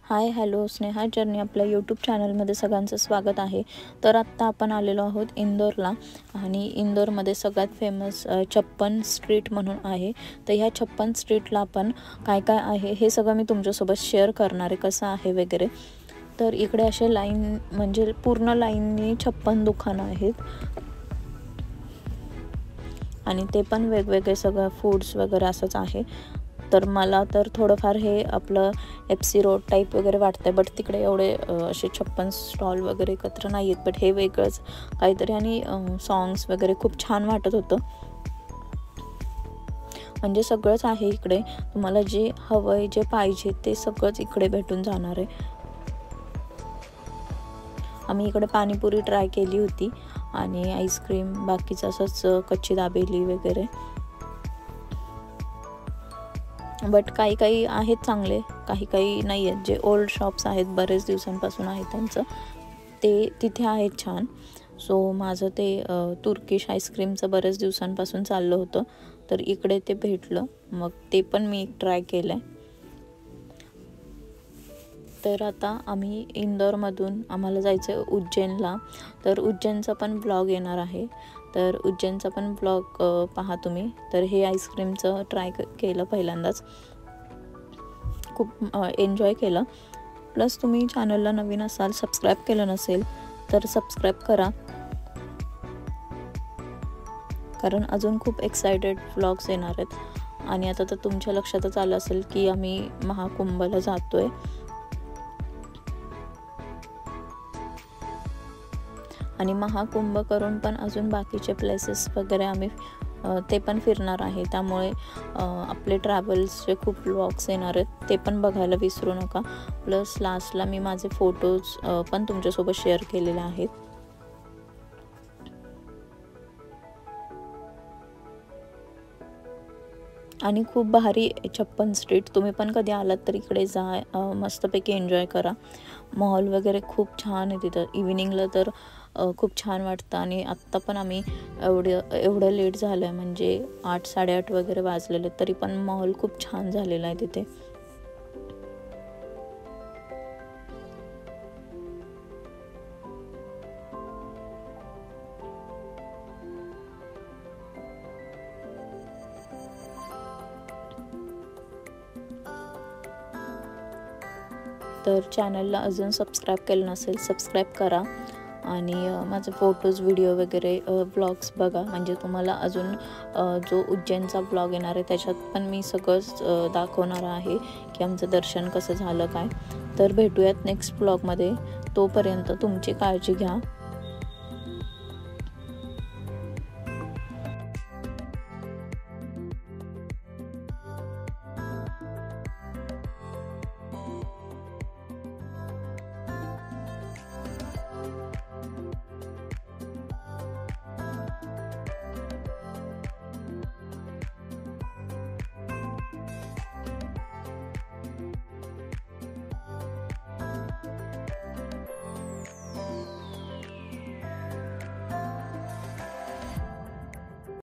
Hi hello Sneha journey आपल्या YouTube चॅनलमध्ये सगळ्यांचं स्वागत आहे। तर आत्ता आपण आलेलो आहोत इंदोरला आणि इंदोरमध्ये सगळ्यात फेमस 56 स्ट्रीट म्हणून आहे। तर ह्या 56 स्ट्रीटला आपण काय काय आहे हे सगळं मी तुमच्यासोबत शेअर करणार आहे, कसं आहे वगैरे। तर इकडे असे लाईन म्हणजे पूर्ण लाईननी 56 दुकानं आहेत आणि ते पण वेगवेगळे सगळं फूड्स वगैरे असंच आहे। तर मला तर थोडंफार हे आपलं FC रोड टाईप वगैरे वाटतंय, बट तिकडे एवढे असे 56 स्टॉल वगैरे एकत्र नाही आहेत, बट हे वेगळंच काहीतरी आणि सॉंग्स वगैरे खूप छान वाटत होतं। म्हणजे सगळंच आहे इकडे, तुम्हाला जे हवंय जे पाहिजे ते सगळंच इकडे भेटून जाणार आहे। आम्ही इकडे पाणीपुरी ट्राय केली होती आणि आईस्क्रीम, बाकीचं असंच कच्ची दाबेली वगैरे। बट काही काही आहेत चांगले, काही काही नाही आहेत। जे ओल्ड शॉप्स आहेत बरेच दिवसांपासून आहेत त्यांचं, ते तिथे आहेत छान। सो माझं ते तुर्किश आईस्क्रीमचं बरेच दिवसांपासून चाललं होतं, तर इकडे ते भेटलं, मग ते पण मी ट्राय केलं आहे। तर आता आम्ही इंदोरमधून आम्हाला जायचं आहे उज्जैनला, तर उज्जैनचा पण ब्लॉग येणार आहे। तर उज्जैनचा पण ब्लॉग पहा तुम्ही। तर हे आईस्क्रीमचं ट्राय केलं पहिल्यांदाच, खूप एन्जॉय केलं। प्लस तुम्ही चॅनलला नवीन असाल, सबस्क्राईब केलं नसेल तर सबस्क्राईब करा, कारण अजून खूप एक्सायटेड व्लॉग्स येणार आहेत। आणि आता तर तुमच्या लक्षातच आलं असेल की आम्ही महाकुंभला जातोय, आणि महाकुंभ करून पण अजून बाकीचे प्लेसेस वगैरे आम्ही ते पण फिरणार आहे। त्यामुळे आपले ट्रॅव्हल्सचे खूप व्लॉग्स येणार आहेत, ते पण बघायला विसरू नका। प्लस लास्टला मी माझे फोटोज पण तुमच्यासोबत शेअर केलेले आहेत। आणि खूप भारी 56 स्ट्रीट, तुम्ही पण कधी आलात तर इकडे जा, मस्तपैकी एन्जॉय करा। मॉल वगैरे खूप छान आहे तिथं, इव्हिनिंगला तर खूप छान वाटतं। आणि आत्ता पण आम्ही एवढं लेट झालं आहे, म्हणजे 8 साडेआठ वगैरे वाजलेले, तरी पण मॉल खूप छान झालेला आहे तिथे। तर चॅनलला अजून सबस्क्राईब केलं नसेल सबस्क्राईब करा, आणि माझे फोटोज व्हिडिओ वगैरे ब्लॉग्स बघा, म्हणजे तुम्हाला अजून जो उज्जैनचा ब्लॉग येणार आहे त्याच्यात पण मी सगळंच दाखवणार आहे की आमचं दर्शन कसं झालं काय। तर भेटूयात नेक्स्ट ब्लॉगमध्ये, तोपर्यंत तुमची काळजी घ्या।